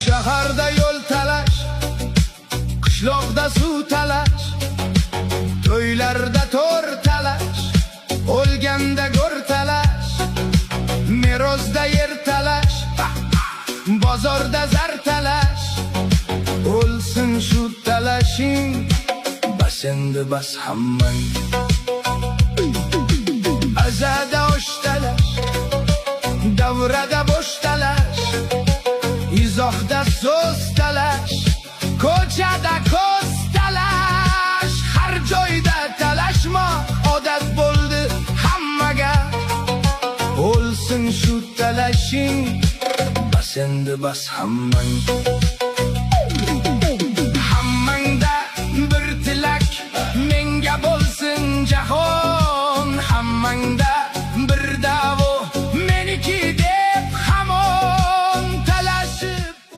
Shaharda yo'l talash, qishloqda suv talash, to'ylarda to'r talash, o'lganda go'r talash, merosda yer talash, bozorda zar talash. O'lsin shu talashing, bas endi bas hammang. Azada osh talash, davrada bosh talash, izohda so'z talash, ko'chada ko'z talash. Har joyda talashmoq odat bo'ldi hammaga. O'lsin shu talashing, bas endi bas hammang.